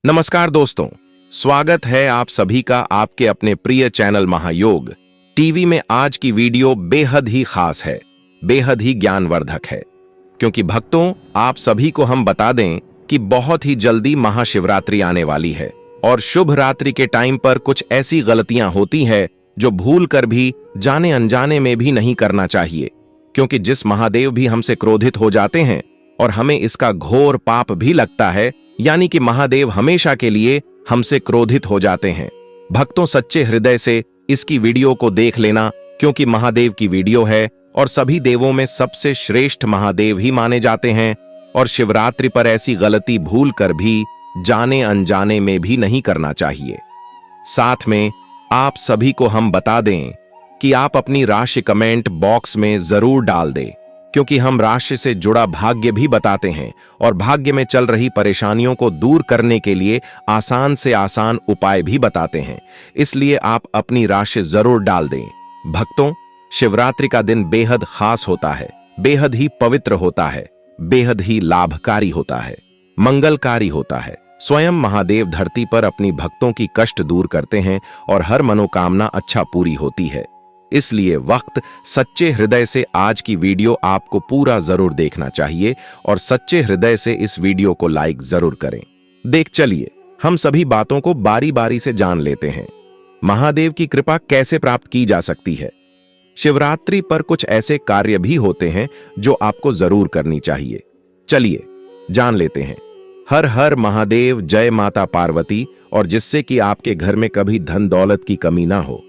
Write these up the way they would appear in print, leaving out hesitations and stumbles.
नमस्कार दोस्तों, स्वागत है आप सभी का आपके अपने प्रिय चैनल महायोग टीवी में। आज की वीडियो बेहद ही खास है, बेहद ही ज्ञानवर्धक है, क्योंकि भक्तों आप सभी को हम बता दें कि बहुत ही जल्दी महाशिवरात्रि आने वाली है और शुभ रात्रि के टाइम पर कुछ ऐसी गलतियां होती है जो भूल कर भी जाने अनजाने में भी नहीं करना चाहिए, क्योंकि जिस महादेव भी हमसे क्रोधित हो जाते हैं और हमें इसका घोर पाप भी लगता है, यानी कि महादेव हमेशा के लिए हमसे क्रोधित हो जाते हैं। भक्तों सच्चे हृदय से इसकी वीडियो को देख लेना, क्योंकि महादेव की वीडियो है और सभी देवों में सबसे श्रेष्ठ महादेव ही माने जाते हैं और शिवरात्रि पर ऐसी गलती भूल कर भी जाने अनजाने में भी नहीं करना चाहिए। साथ में आप सभी को हम बता दें कि आप अपनी राशि कमेंट बॉक्स में जरूर डाल दें, क्योंकि हम राशि से जुड़ा भाग्य भी बताते हैं और भाग्य में चल रही परेशानियों को दूर करने के लिए आसान से आसान उपाय भी बताते हैं। इसलिए आप अपनी राशि जरूर डाल दें। भक्तों, शिवरात्रि का दिन बेहद खास होता है, बेहद ही पवित्र होता है, बेहद ही लाभकारी होता है, मंगलकारी होता है। स्वयं महादेव धरती पर अपनी भक्तों की कष्ट दूर करते हैं और हर मनोकामना अच्छा पूरी होती है। इसलिए वक्त सच्चे हृदय से आज की वीडियो आपको पूरा जरूर देखना चाहिए और सच्चे हृदय से इस वीडियो को लाइक जरूर करें। देख चलिए हम सभी बातों को बारी बारी से जान लेते हैं। महादेव की कृपा कैसे प्राप्त की जा सकती है? शिवरात्रि पर कुछ ऐसे कार्य भी होते हैं जो आपको जरूर करनी चाहिए। चलिए जान लेते हैं। हर हर महादेव, जय माता पार्वती, और जिससे कि आपके घर में कभी धन दौलत की कमी ना हो।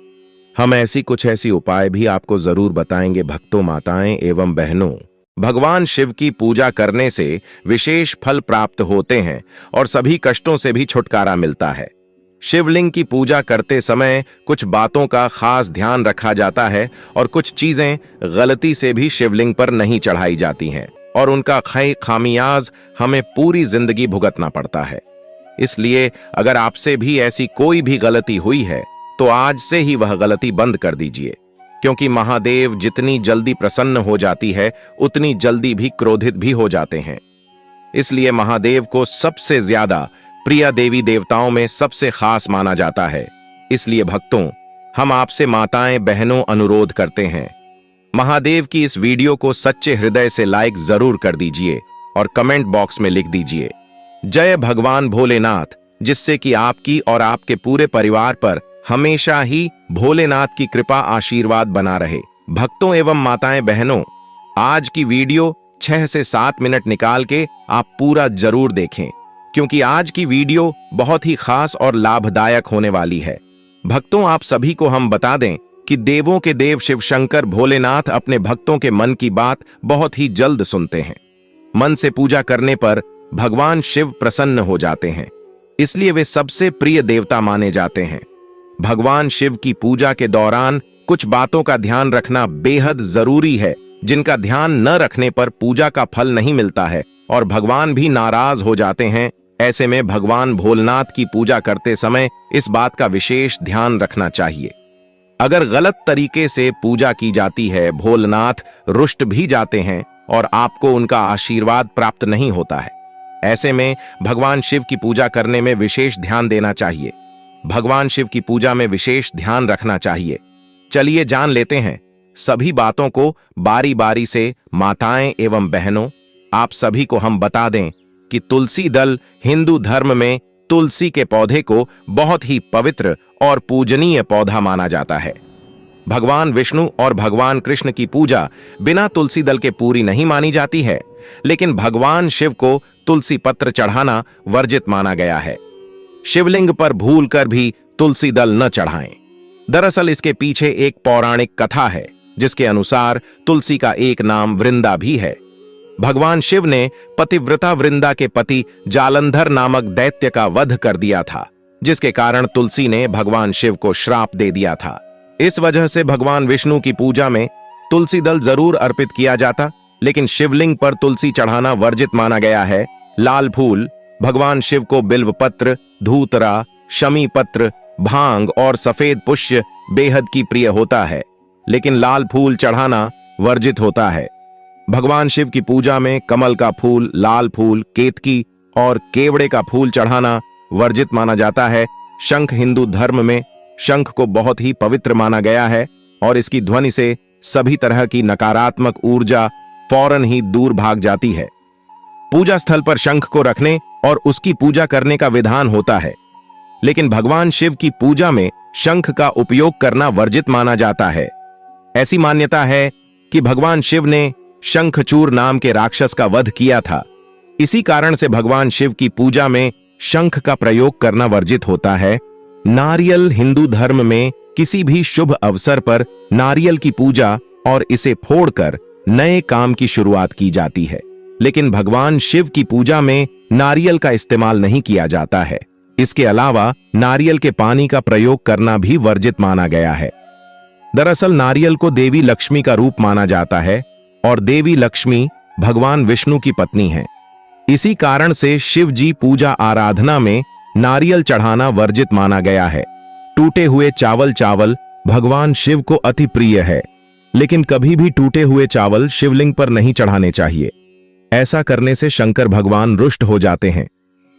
हम कुछ ऐसी उपाय भी आपको जरूर बताएंगे भक्तों, माताएं एवं बहनों। भगवान शिव की पूजा करने से विशेष फल प्राप्त होते हैं और सभी कष्टों से भी छुटकारा मिलता है। शिवलिंग की पूजा करते समय कुछ बातों का खास ध्यान रखा जाता है और कुछ चीजें गलती से भी शिवलिंग पर नहीं चढ़ाई जाती हैं और उनका खामियाज हमें पूरी जिंदगी भुगतना पड़ता है। इसलिए अगर आपसे भी ऐसी कोई भी गलती हुई है तो आज से ही वह गलती बंद कर दीजिए, क्योंकि महादेव जितनी जल्दी प्रसन्न हो जाती है उतनी जल्दी भी क्रोधित भी हो जाते हैं। इसलिए महादेव को सबसे ज्यादा प्रिय देवी देवताओं में सबसे खास माना जाता है। इसलिए भक्तों, हम आपसे माताएं बहनों अनुरोध करते हैं, महादेव की इस वीडियो को सच्चे हृदय से लाइक जरूर कर दीजिए और कमेंट बॉक्स में लिख दीजिए जय भगवान भोलेनाथ, जिससे कि आपकी और आपके पूरे परिवार पर हमेशा ही भोलेनाथ की कृपा आशीर्वाद बना रहे। भक्तों एवं माताएं बहनों, आज की वीडियो 6 से 7 मिनट निकाल के आप पूरा जरूर देखें, क्योंकि आज की वीडियो बहुत ही खास और लाभदायक होने वाली है। भक्तों, आप सभी को हम बता दें कि देवों के देव शिव शंकर भोलेनाथ अपने भक्तों के मन की बात बहुत ही जल्द सुनते हैं। मन से पूजा करने पर भगवान शिव प्रसन्न हो जाते हैं, इसलिए वे सबसे प्रिय देवता माने जाते हैं। भगवान शिव की पूजा के दौरान कुछ बातों का ध्यान रखना बेहद जरूरी है, जिनका ध्यान न रखने पर पूजा का फल नहीं मिलता है और भगवान भी नाराज हो जाते हैं। ऐसे में भगवान भोलेनाथ की पूजा करते समय इस बात का विशेष ध्यान रखना चाहिए। अगर गलत तरीके से पूजा की जाती है, भोलेनाथ रुष्ट भी जाते हैं और आपको उनका आशीर्वाद प्राप्त नहीं होता है। ऐसे में भगवान शिव की पूजा करने में विशेष ध्यान देना चाहिए, भगवान शिव की पूजा में विशेष ध्यान रखना चाहिए। चलिए जान लेते हैं सभी बातों को बारी बारी से। माताएं एवं बहनों, आप सभी को हम बता दें कि तुलसी दल हिंदू धर्म में तुलसी के पौधे को बहुत ही पवित्र और पूजनीय पौधा माना जाता है। भगवान विष्णु और भगवान कृष्ण की पूजा बिना तुलसी दल के पूरी नहीं मानी जाती है, लेकिन भगवान शिव को तुलसी पत्र चढ़ाना वर्जित माना गया है। शिवलिंग पर भूलकर भी तुलसी दल न चढ़ाएं। दरअसल इसके पीछे एक पौराणिक कथा है, जिसके अनुसार तुलसी का एक नाम वृंदा भी है। भगवान शिव ने पतिव्रता वृंदा के पति जालंधर नामक दैत्य का वध कर दिया था, जिसके कारण तुलसी ने भगवान शिव को श्राप दे दिया था। इस वजह से भगवान विष्णु की पूजा में तुलसी दल जरूर अर्पित किया जाता, लेकिन शिवलिंग पर तुलसी चढ़ाना वर्जित माना गया है। लाल फूल भगवान शिव को बिल्व पत्र, धूतरा, शमी पत्र, भांग और सफेद पुष्य बेहद की प्रिय होता है, लेकिन लाल फूल चढ़ाना वर्जित होता है। भगवान शिव की पूजा में कमल का फूल, लाल फूल, केतकी और केवड़े का फूल चढ़ाना वर्जित माना जाता है। शंख हिंदू धर्म में शंख को बहुत ही पवित्र माना गया है और इसकी ध्वनि से सभी तरह की नकारात्मक ऊर्जा फौरन ही दूर भाग जाती है। पूजा स्थल पर शंख को रखने और उसकी पूजा करने का विधान होता है, लेकिन भगवान शिव की पूजा में शंख का उपयोग करना वर्जित माना जाता है। ऐसी मान्यता है कि भगवान शिव ने शंखचूर नाम के राक्षस का वध किया था। इसी कारण से भगवान शिव की पूजा में शंख का प्रयोग करना वर्जित होता है। नारियल हिंदू धर्म में किसी भी शुभ अवसर पर नारियल की पूजा और इसे फोड़कर नए काम की शुरुआत की जाती है, लेकिन भगवान शिव की पूजा में नारियल का इस्तेमाल नहीं किया जाता है। इसके अलावा नारियल के पानी का प्रयोग करना भी वर्जित माना गया है। दरअसल नारियल को देवी लक्ष्मी का रूप माना जाता है और देवी लक्ष्मी भगवान विष्णु की पत्नी हैं। इसी कारण से शिव जी पूजा आराधना में नारियल चढ़ाना वर्जित माना गया है। टूटे हुए चावल भगवान शिव को अति प्रिय है, लेकिन कभी भी टूटे हुए चावल शिवलिंग पर नहीं चढ़ाने चाहिए। ऐसा करने से शंकर भगवान रुष्ट हो जाते हैं।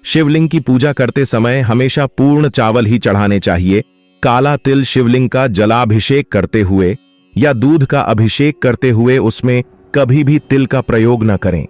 शिवलिंग की पूजा करते समय हमेशा पूर्ण चावल ही चढ़ाने चाहिए। काला तिल शिवलिंग का जलाभिषेक करते हुए या दूध का अभिषेक करते हुए उसमें कभी भी तिल का प्रयोग न करें।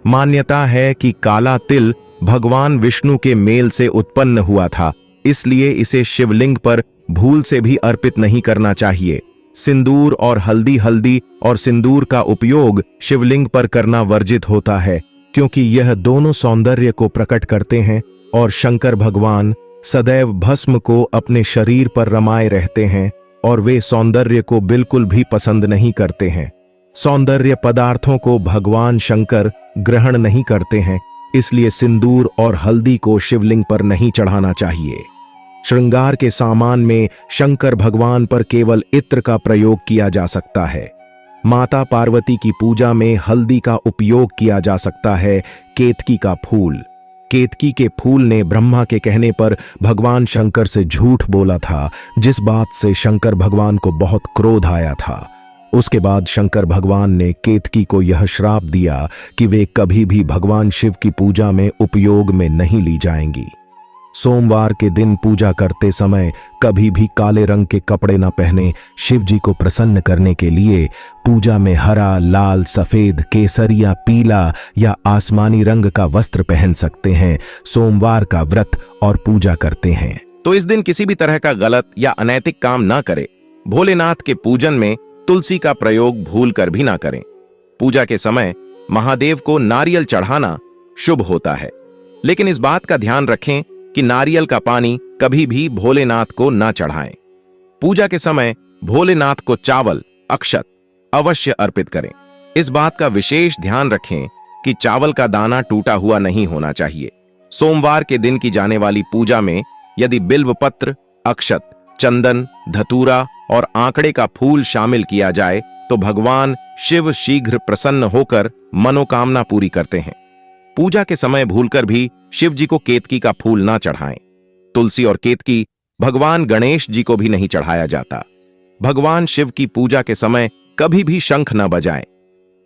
मान्यता है कि काला तिल भगवान विष्णु के मेल से उत्पन्न हुआ था, इसलिए इसे शिवलिंग पर भूल से भी अर्पित नहीं करना चाहिए। सिंदूर और हल्दी और सिंदूर का उपयोग शिवलिंग पर करना वर्जित होता है, क्योंकि यह दोनों सौंदर्य को प्रकट करते हैं और शंकर भगवान सदैव भस्म को अपने शरीर पर रमाए रहते हैं और वे सौंदर्य को बिल्कुल भी पसंद नहीं करते हैं। सौंदर्य पदार्थों को भगवान शंकर ग्रहण नहीं करते हैं, इसलिए सिंदूर और हल्दी को शिवलिंग पर नहीं चढ़ाना चाहिए। श्रृंगार के सामान में शंकर भगवान पर केवल इत्र का प्रयोग किया जा सकता है। माता पार्वती की पूजा में हल्दी का उपयोग किया जा सकता है। केतकी का फूल, केतकी के फूल ने ब्रह्मा के कहने पर भगवान शंकर से झूठ बोला था, जिस बात से शंकर भगवान को बहुत क्रोध आया था। उसके बाद शंकर भगवान ने केतकी को यह श्राप दिया कि वे कभी भी भगवान शिव की पूजा में उपयोग में नहीं ली जाएंगी। सोमवार के दिन पूजा करते समय कभी भी काले रंग के कपड़े न पहने। शिव जी को प्रसन्न करने के लिए पूजा में हरा, लाल, सफेद, केसरिया, पीला या आसमानी रंग का वस्त्र पहन सकते हैं। सोमवार का व्रत और पूजा करते हैं तो इस दिन किसी भी तरह का गलत या अनैतिक काम ना करें। भोलेनाथ के पूजन में तुलसी का प्रयोग भूल कर भी ना करें। पूजा के समय महादेव को नारियल चढ़ाना शुभ होता है, लेकिन इस बात का ध्यान रखें कि नारियल का पानी कभी भी भोलेनाथ को ना चढ़ाएं। पूजा के समय भोलेनाथ को चावल, अक्षत अवश्य अर्पित करें। इस बात का विशेष ध्यान रखें कि चावल का दाना टूटा हुआ नहीं होना चाहिए। सोमवार के दिन की जाने वाली पूजा में यदि बिल्व पत्र, अक्षत, चंदन, धतूरा और आंकड़े का फूल शामिल किया जाए तो भगवान शिव शीघ्र प्रसन्न होकर मनोकामना पूरी करते हैं। पूजा के समय भूलकर भी शिव जी को केतकी का फूल ना चढ़ाएं। तुलसी और केतकी भगवान गणेश जी को भी नहीं चढ़ाया जाता। भगवान शिव की पूजा के समय कभी भी शंख न बजाएं।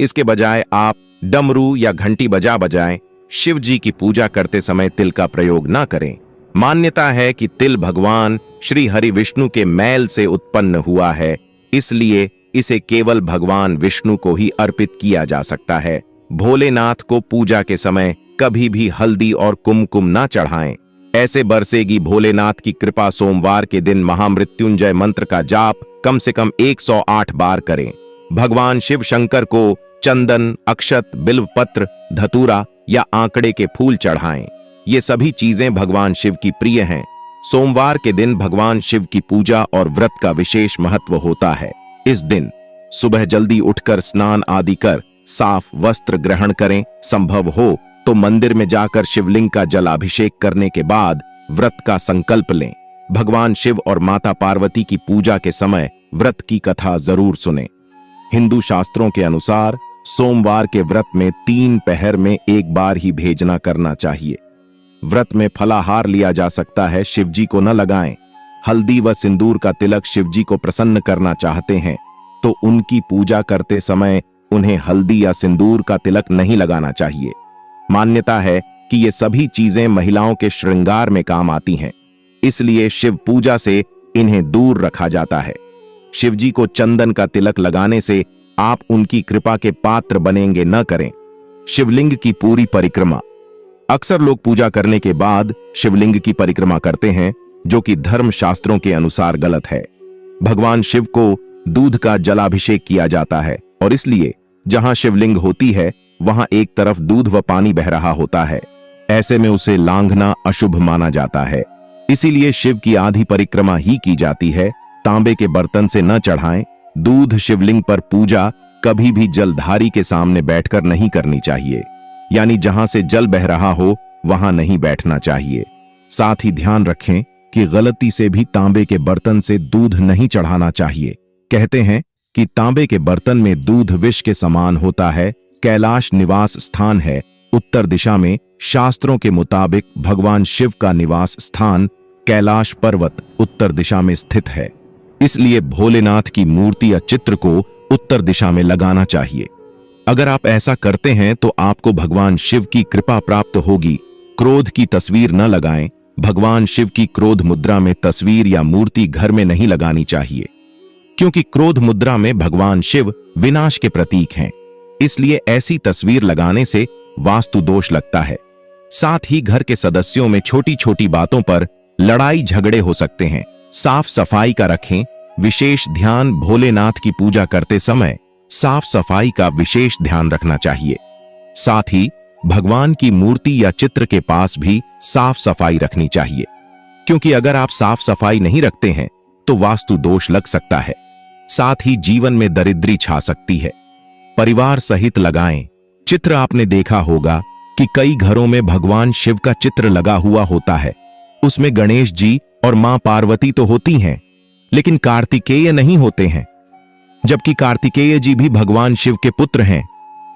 इसके बजाय आप डमरू या घंटी बजाएं। शिव जी की पूजा करते समय तिल का प्रयोग ना करें। मान्यता है कि तिल भगवान श्री हरि विष्णु के मैल से उत्पन्न हुआ है, इसलिए इसे केवल भगवान विष्णु को ही अर्पित किया जा सकता है। भोलेनाथ को पूजा के समय कभी भी हल्दी और कुमकुम ना चढ़ाएं। ऐसे बरसेगी भोलेनाथ की कृपा। सोमवार के दिन महामृत्युंजय मंत्र का जाप कम से कम 108 बार करें। भगवान शिव शंकर को चंदन, अक्षत, बिल्व पत्र, धतूरा या आंकड़े के फूल चढ़ाएं। ये सभी चीजें भगवान शिव की प्रिय हैं। सोमवार के दिन भगवान शिव की पूजा और व्रत का विशेष महत्व होता है। इस दिन सुबह जल्दी उठकर स्नान आदि कर साफ वस्त्र ग्रहण करें। संभव हो तो मंदिर में जाकर शिवलिंग का जलाभिषेक करने के बाद व्रत का संकल्प लें। भगवान शिव और माता पार्वती की पूजा के समय व्रत की कथा जरूर सुनें। हिंदू शास्त्रों के अनुसार सोमवार के व्रत में 3 पहर में एक बार ही भेजना करना चाहिए। व्रत में फलाहार लिया जा सकता है, शिवजी को न लगाएं। हल्दी व सिंदूर का तिलक शिवजी को प्रसन्न करना चाहते हैं तो उनकी पूजा करते समय उन्हें हल्दी या सिंदूर का तिलक नहीं लगाना चाहिए। मान्यता है कि ये सभी चीजें महिलाओं के श्रृंगार में काम आती हैं, इसलिए शिव पूजा से इन्हें दूर रखा जाता है। शिवजी को चंदन का तिलक लगाने से आप उनकी कृपा के पात्र बनेंगे न करें। शिवलिंग की पूरी परिक्रमा। अक्सर लोग पूजा करने के बाद शिवलिंग की परिक्रमा करते हैं, जो कि धर्म शास्त्रों के अनुसार गलत है। भगवान शिव को दूध का जलाभिषेक किया जाता है और इसलिए जहां शिवलिंग होती है वहां एक तरफ दूध व पानी बह रहा होता है। ऐसे में उसे लांघना अशुभ माना जाता है। इसीलिए शिव की आधी परिक्रमा ही की जाती है। तांबे के बर्तन से न चढ़ाएं। दूध शिवलिंग पर पूजा कभी भी जलधारी के सामने बैठकर नहीं करनी चाहिए, यानी जहां से जल बह रहा हो वहां नहीं बैठना चाहिए। साथ ही ध्यान रखें कि गलती से भी तांबे के बर्तन से दूध नहीं चढ़ाना चाहिए। कहते हैं कि तांबे के बर्तन में दूध विष के समान होता है। कैलाश निवास स्थान है उत्तर दिशा में। शास्त्रों के मुताबिक भगवान शिव का निवास स्थान कैलाश पर्वत उत्तर दिशा में स्थित है। इसलिए भोलेनाथ की मूर्ति या चित्र को उत्तर दिशा में लगाना चाहिए। अगर आप ऐसा करते हैं तो आपको भगवान शिव की कृपा प्राप्त होगी। क्रोध की तस्वीर न लगाएं। भगवान शिव की क्रोध मुद्रा में तस्वीर या मूर्ति घर में नहीं लगानी चाहिए, क्योंकि क्रोध मुद्रा में भगवान शिव विनाश के प्रतीक हैं। इसलिए ऐसी तस्वीर लगाने से वास्तु दोष लगता है। साथ ही घर के सदस्यों में छोटी छोटी बातों पर लड़ाई झगड़े हो सकते हैं। साफ सफाई का रखें विशेष ध्यान। भोलेनाथ की पूजा करते समय साफ सफाई का विशेष ध्यान रखना चाहिए। साथ ही भगवान की मूर्ति या चित्र के पास भी साफ सफाई रखनी चाहिए, क्योंकि अगर आप साफ सफाई नहीं रखते हैं तो वास्तु दोष लग सकता है। साथ ही जीवन में दरिद्री छा सकती है। परिवार सहित लगाएं। चित्र आपने देखा होगा कि कई घरों में भगवान शिव का चित्र लगा हुआ होता है। उसमें गणेश जी और मां पार्वती तो होती हैं, लेकिन कार्तिकेय नहीं होते हैं, जबकि कार्तिकेय जी भी भगवान शिव के पुत्र हैं।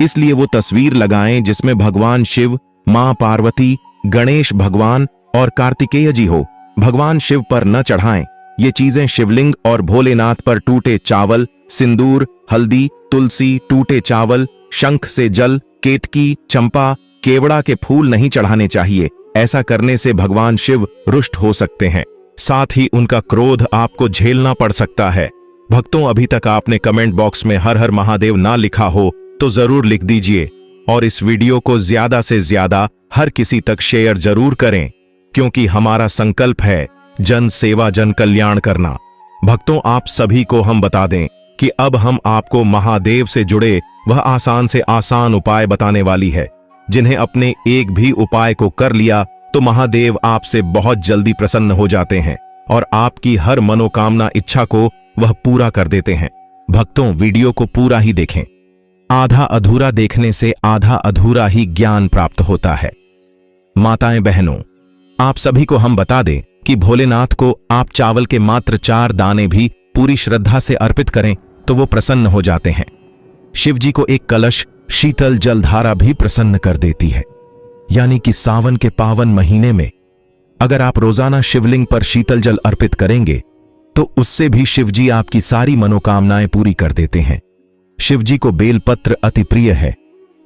इसलिए वो तस्वीर लगाएं जिसमें भगवान शिव, मां पार्वती, गणेश भगवान और कार्तिकेय जी हो। भगवान शिव पर न चढ़ाएं। ये चीजें शिवलिंग और भोलेनाथ पर टूटे चावल, सिंदूर, हल्दी, तुलसी, टूटे चावल, शंख से जल, केतकी, चंपा, केवड़ा के फूल नहीं चढ़ाने चाहिए। ऐसा करने से भगवान शिव रुष्ट हो सकते हैं। साथ ही उनका क्रोध आपको झेलना पड़ सकता है। भक्तों, अभी तक आपने कमेंट बॉक्स में हर हर महादेव ना लिखा हो तो जरूर लिख दीजिए और इस वीडियो को ज्यादा से ज्यादा हर किसी तक शेयर जरूर करें, क्योंकि हमारा संकल्प है जन सेवा जन कल्याण करना। भक्तों, आप सभी को हम बता दें कि अब हम आपको महादेव से जुड़े वह आसान से आसान उपाय बताने वाली है, जिन्हें अपने एक भी उपाय को कर लिया तो महादेव आपसे बहुत जल्दी प्रसन्न हो जाते हैं और आपकी हर मनोकामना इच्छा को वह पूरा कर देते हैं। भक्तों, वीडियो को पूरा ही देखें। आधा अधूरा देखने से आधा अधूरा ही ज्ञान प्राप्त होता है। माताएं बहनों, आप सभी को हम बता दें कि भोलेनाथ को आप चावल के मात्र 4 दाने भी पूरी श्रद्धा से अर्पित करें तो वो प्रसन्न हो जाते हैं। शिव जी को एक कलश शीतल जलधारा भी प्रसन्न कर देती है। यानी कि सावन के पावन महीने में अगर आप रोजाना शिवलिंग पर शीतल जल अर्पित करेंगे तो उससे भी शिवजी आपकी सारी मनोकामनाएं पूरी कर देते हैं। शिवजी को बेलपत्र अति प्रिय है।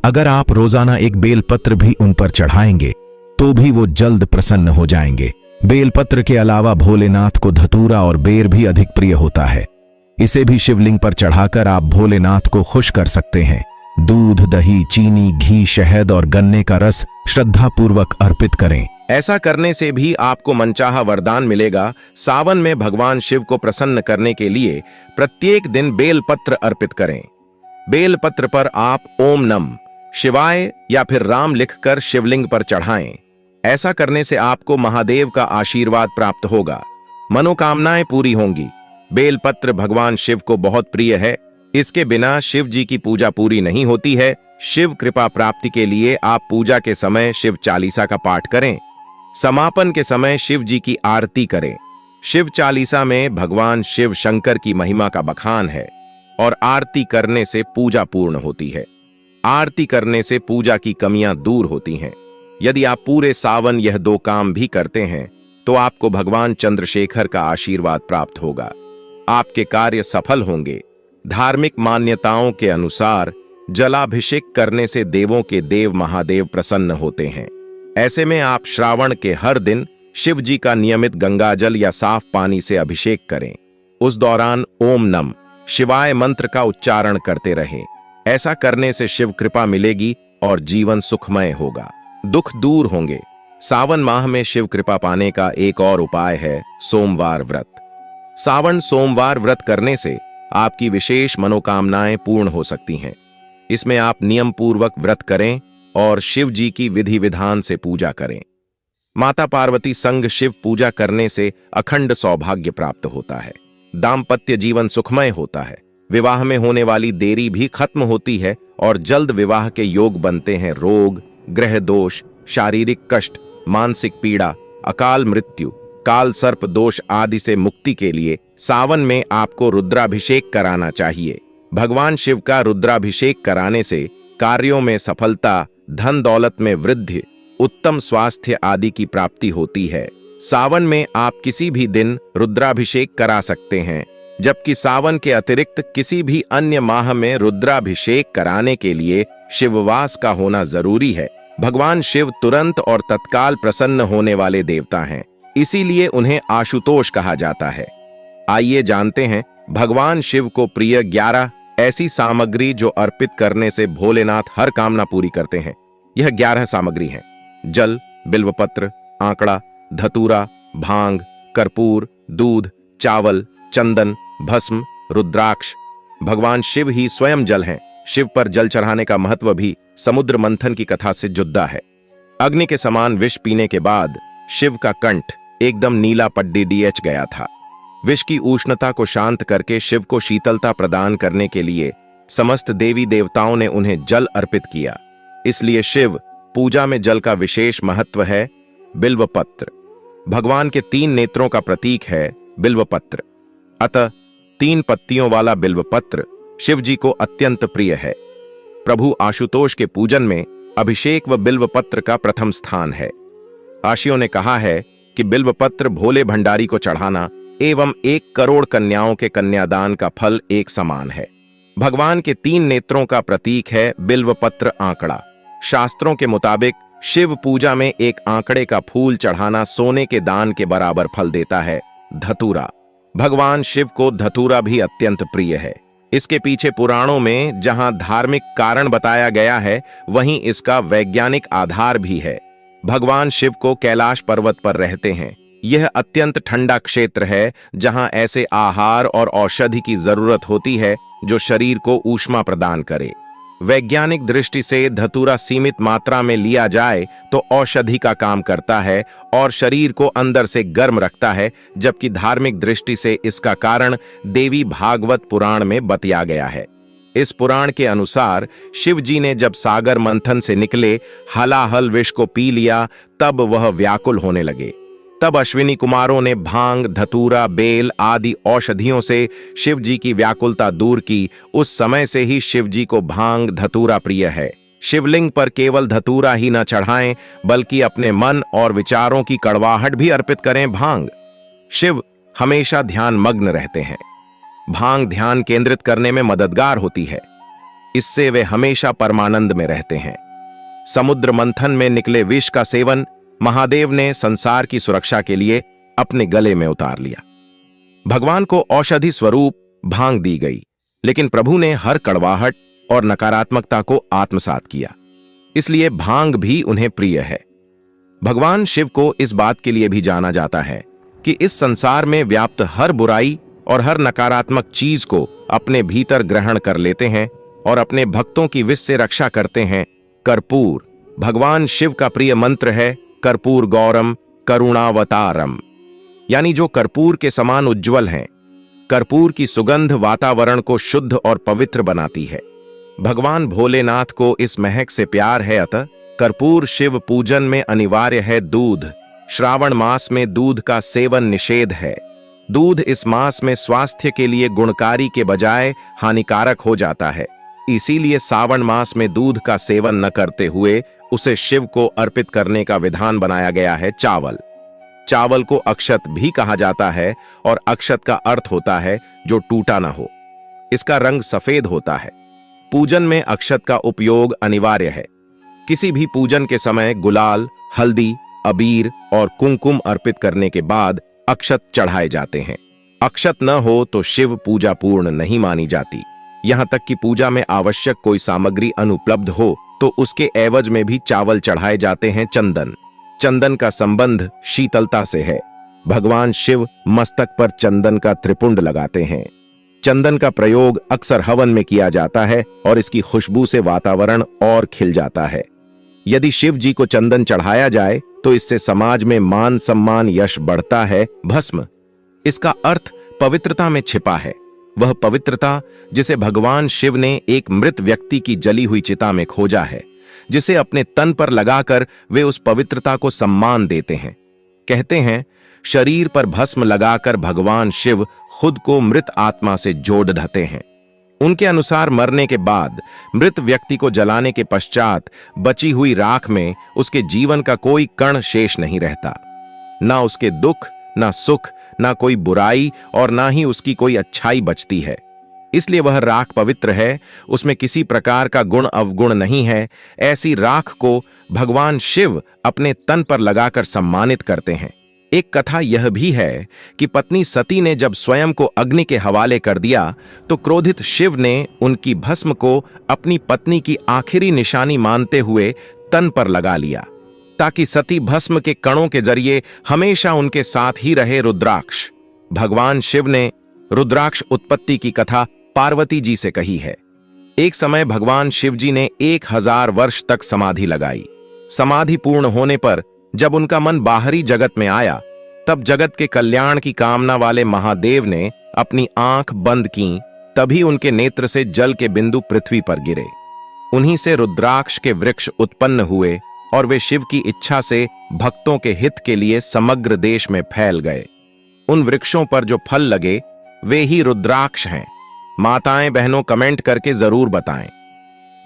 अगर आप रोजाना एक बेलपत्र भी उन पर चढ़ाएंगे तो भी वो जल्द प्रसन्न हो जाएंगे। बेलपत्र के अलावा भोलेनाथ को धतूरा और बेर भी अधिक प्रिय होता है। इसे भी शिवलिंग पर चढ़ाकर आप भोलेनाथ को खुश कर सकते हैं। दूध, दही, चीनी, घी, शहद और गन्ने का रस श्रद्धापूर्वक अर्पित करें। ऐसा करने से भी आपको मनचाहा वरदान मिलेगा। सावन में भगवान शिव को प्रसन्न करने के लिए प्रत्येक दिन बेलपत्र अर्पित करें। बेलपत्र पर आप ओम नम शिवाय या फिर राम लिखकर शिवलिंग पर चढ़ाएं। ऐसा करने से आपको महादेव का आशीर्वाद प्राप्त होगा, मनोकामनाएं पूरी होंगी। बेलपत्र भगवान शिव को बहुत प्रिय है। इसके बिना शिव जी की पूजा पूरी नहीं होती है। शिव कृपा प्राप्ति के लिए आप पूजा के समय शिव चालीसा का पाठ करें। समापन के समय शिव जी की आरती करें। शिव चालीसा में भगवान शिव शंकर की महिमा का बखान है और आरती करने से पूजा पूर्ण होती है। आरती करने से पूजा की कमियां दूर होती हैं। यदि आप पूरे सावन यह 2 काम भी करते हैं तो आपको भगवान चंद्रशेखर का आशीर्वाद प्राप्त होगा। आपके कार्य सफल होंगे। धार्मिक मान्यताओं के अनुसार जलाभिषेक करने से देवों के देव महादेव प्रसन्न होते हैं। ऐसे में आप श्रावण के हर दिन शिव जी का नियमित गंगाजल या साफ पानी से अभिषेक करें। उस दौरान ओम नम शिवाय मंत्र का उच्चारण करते रहें। ऐसा करने से शिव कृपा मिलेगी और जीवन सुखमय होगा, दुख दूर होंगे। सावन माह में शिव कृपा पाने का एक और उपाय है सोमवार व्रत। सावन सोमवार व्रत करने से आपकी विशेष मनोकामनाएं पूर्ण हो सकती हैं। इसमें आप नियम पूर्वक व्रत करें और शिव जी की विधि विधान से पूजा करें। माता पार्वती संग शिव पूजा करने से अखंड सौभाग्य प्राप्त होता है, दाम्पत्य जीवन सुखमय होता है, विवाह में होने वाली देरी भी खत्म होती है और जल्द विवाह के योग बनते हैं। रोग, ग्रह दोष, शारीरिक कष्ट, मानसिक पीड़ा, अकाल मृत्यु, काल सर्प दोष आदि से मुक्ति के लिए सावन में आपको रुद्राभिषेक कराना चाहिए। भगवान शिव का रुद्राभिषेक कराने से कार्यों में सफलता, धन दौलत में वृद्धि, उत्तम स्वास्थ्य आदि की प्राप्ति होती है। सावन में आप किसी भी दिन रुद्राभिषेक करा सकते हैं, जबकि सावन के अतिरिक्त किसी भी अन्य माह में रुद्राभिषेक कराने के लिए शिववास का होना जरूरी है। भगवान शिव तुरंत और तत्काल प्रसन्न होने वाले देवता हैं, इसीलिए उन्हें आशुतोष कहा जाता है। आइए जानते हैं भगवान शिव को प्रिय 11 ऐसी सामग्री जो अर्पित करने से भोलेनाथ हर कामना पूरी करते हैं। यह 11 सामग्री हैं: जल, बिल्वपत्र, आंकड़ा, धतूरा, भांग, कर्पूर, दूध, चावल, चंदन, भस्म, रुद्राक्ष। भगवान शिव ही स्वयं जल हैं। शिव पर जल चढ़ाने का महत्व भी समुद्र मंथन की कथा से जुड़ा है। अग्नि के समान विष पीने के बाद शिव का कंठ एकदम नीला पड्डीडीएच गया था। विष की उष्णता को शांत करके शिव को शीतलता प्रदान करने के लिए समस्त देवी देवताओं ने उन्हें जल अर्पित किया। इसलिए शिव पूजा में जल का विशेष महत्व है। बिल्वपत्र भगवान के 3 नेत्रों का प्रतीक है बिल्वपत्र, अतः 3 पत्तियों वाला बिल्वपत्र शिव जी को अत्यंत प्रिय है। प्रभु आशुतोष के पूजन में अभिषेक व बिल्वपत्र का प्रथम स्थान है। आशियों ने कहा है कि बिल्वपत्र भोले भंडारी को चढ़ाना एवं 1 करोड़ कन्याओं के कन्यादान का फल एक समान है। भगवान के 3 नेत्रों का प्रतीक है बिल्वपत्र आंकड़ा। शास्त्रों के मुताबिक शिव पूजा में एक आंकड़े का फूल चढ़ाना सोने के दान के बराबर फल देता है। धतूरा भगवान शिव को धतूरा भी अत्यंत प्रिय है। इसके पीछे पुराणों में जहां धार्मिक कारण बताया गया है, वहीं इसका वैज्ञानिक आधार भी है। भगवान शिव को कैलाश पर्वत पर रहते हैं। यह अत्यंत ठंडा क्षेत्र है जहां ऐसे आहार और औषधि की जरूरत होती है जो शरीर को ऊष्मा प्रदान करे। वैज्ञानिक दृष्टि से धतूरा सीमित मात्रा में लिया जाए तो औषधि का काम करता है और शरीर को अंदर से गर्म रखता है, जबकि धार्मिक दृष्टि से इसका कारण देवी भागवत पुराण में बतया गया है। इस पुराण के अनुसार शिव जी ने जब सागर मंथन से निकले हलाहल विष को पी लिया, तब वह व्याकुल होने लगे। तब अश्विनी कुमारों ने भांग, धतूरा, बेल आदि औषधियों से शिव जी की व्याकुलता दूर की। उस समय से ही शिव जी को भांग, धतूरा प्रिय है। शिवलिंग पर केवल धतूरा ही न चढ़ाएं, बल्कि अपने मन और विचारों की कड़वाहट भी अर्पित करें। भांग शिव हमेशा ध्यान मग्न रहते हैं। भांग ध्यान केंद्रित करने में मददगार होती है। इससे वे हमेशा परमानंद में रहते हैं। समुद्र मंथन में निकले विष का सेवन महादेव ने संसार की सुरक्षा के लिए अपने गले में उतार लिया। भगवान को औषधि स्वरूप भांग दी गई, लेकिन प्रभु ने हर कड़वाहट और नकारात्मकता को आत्मसात किया, इसलिए भांग भी उन्हें प्रिय है। भगवान शिव को इस बात के लिए भी जाना जाता है कि इस संसार में व्याप्त हर बुराई और हर नकारात्मक चीज को अपने भीतर ग्रहण कर लेते हैं और अपने भक्तों की विष से रक्षा करते हैं। कर्पूर भगवान शिव का प्रिय मंत्र है। कर्पूर गौरम करुणावतारम, यानी जो कर्पूर के समान उज्जवल हैं। कर्पूर की सुगंध वातावरण को शुद्ध और पवित्र बनाती है। भगवान भोलेनाथ को इस महक से प्यार है, अतः कर्पूर शिव पूजन में अनिवार्य है। दूध श्रावण मास में दूध का सेवन निषेध है। दूध इस मास में स्वास्थ्य के लिए गुणकारी के बजाय हानिकारक हो जाता है। इसीलिए सावन मास में दूध का सेवन न करते हुए उसे शिव को अर्पित करने का विधान बनाया गया है। चावल चावल को अक्षत भी कहा जाता है और अक्षत का अर्थ होता है जो टूटा ना हो। इसका रंग सफेद होता है। पूजन में अक्षत का उपयोग अनिवार्य है। किसी भी पूजन के समय गुलाल, हल्दी, अबीर और कुमकुम अर्पित करने के बाद अक्षत चढ़ाए जाते हैं। अक्षत न हो तो शिव पूजा पूर्ण नहीं मानी जाती। यहाँ तक कि पूजा में आवश्यक कोई सामग्री अनुपलब्ध हो तो उसके एवज में भी चावल चढ़ाए जाते हैं। चंदन, चंदन का संबंध शीतलता से है। भगवान शिव मस्तक पर चंदन का त्रिपुंड लगाते हैं। चंदन का प्रयोग अक्सर हवन में किया जाता है और इसकी खुशबू से वातावरण और खिल जाता है। यदि शिव जी को चंदन चढ़ाया जाए तो इससे समाज में मान सम्मान यश बढ़ता है। भस्म, इसका अर्थ पवित्रता में छिपा है। वह पवित्रता जिसे भगवान शिव ने एक मृत व्यक्ति की जली हुई चिता में खोजा है, जिसे अपने तन पर लगाकर वे उस पवित्रता को सम्मान देते हैं। कहते हैं, शरीर पर भस्म लगाकर भगवान शिव खुद को मृत आत्मा से जोड़ ढते हैं। उनके अनुसार मरने के बाद मृत व्यक्ति को जलाने के पश्चात बची हुई राख में उसके जीवन का कोई कण शेष नहीं रहता। ना उसके दुख, ना सुख, ना कोई बुराई और ना ही उसकी कोई अच्छाई बचती है। इसलिए वह राख पवित्र है, उसमें किसी प्रकार का गुण अवगुण नहीं है। ऐसी राख को भगवान शिव अपने तन पर लगाकर सम्मानित करते हैं। एक कथा यह भी है कि पत्नी सती ने जब स्वयं को अग्नि के हवाले कर दिया तो क्रोधित शिव ने उनकी भस्म को अपनी पत्नी की आखिरी निशानी मानते हुए तन पर लगा लिया, ताकि सती भस्म के कणों के जरिए हमेशा उनके साथ ही रहे। रुद्राक्ष, भगवान शिव ने रुद्राक्ष उत्पत्ति की कथा पार्वती जी से कही है। एक समय भगवान शिव जी ने 1000 वर्ष तक समाधि लगाई। समाधि पूर्ण होने पर जब उनका मन बाहरी जगत में आया, तब जगत के कल्याण की कामना वाले महादेव ने अपनी आंख बंद की। तभी उनके नेत्र से जल के बिंदु पृथ्वी पर गिरे। उन्हीं से रुद्राक्ष के वृक्ष उत्पन्न हुए और वे शिव की इच्छा से भक्तों के हित के लिए समग्र देश में फैल गए। उन वृक्षों पर जो फल लगे वे ही रुद्राक्ष हैं। माताएं बहनों कमेंट करके जरूर बताएं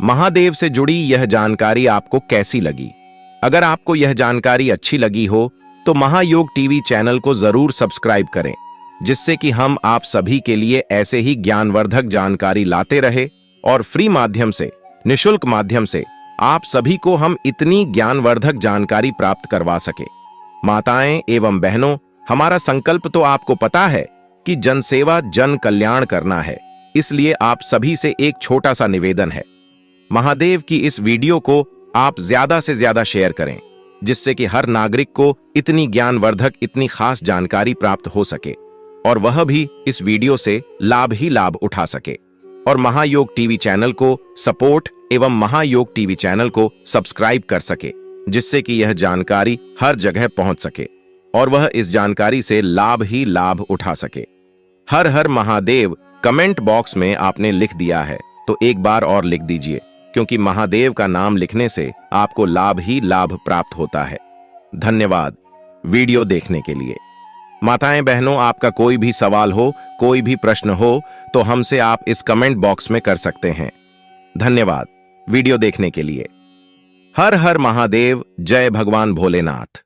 महादेव से जुड़ी यह जानकारी आपको कैसी लगी। अगर आपको यह जानकारी अच्छी लगी हो तो महायोग टीवी चैनल को जरूर सब्सक्राइब करें, जिससे कि हम आप सभी के लिए ऐसे ही ज्ञानवर्धक जानकारी लाते रहे और फ्री माध्यम से, निशुल्क माध्यम से आप सभी को हम इतनी ज्ञानवर्धक जानकारी प्राप्त करवा सके। माताएं एवं बहनों, हमारा संकल्प तो आपको पता है कि जनसेवा जन कल्याण करना है। इसलिए आप सभी से एक छोटा सा निवेदन है, महादेव की इस वीडियो को आप ज्यादा से ज्यादा शेयर करें, जिससे कि हर नागरिक को इतनी ज्ञानवर्धक, इतनी खास जानकारी प्राप्त हो सके और वह भी इस वीडियो से लाभ ही लाभ उठा सके। और महायोग टीवी चैनल को सपोर्ट एवं महायोग टीवी चैनल को सब्सक्राइब कर सके, जिससे कि यह जानकारी हर जगह पहुंच सके और वह इस जानकारी से लाभ ही लाभ उठा सके। हर हर महादेव कमेंट बॉक्स में आपने लिख दिया है तो एक बार और लिख दीजिए, क्योंकि महादेव का नाम लिखने से आपको लाभ ही लाभ प्राप्त होता है। धन्यवाद वीडियो देखने के लिए। माताएं बहनों, आपका कोई भी सवाल हो, कोई भी प्रश्न हो तो हमसे आप इस कमेंट बॉक्स में कर सकते हैं। धन्यवाद वीडियो देखने के लिए। हर हर महादेव। जय भगवान भोलेनाथ।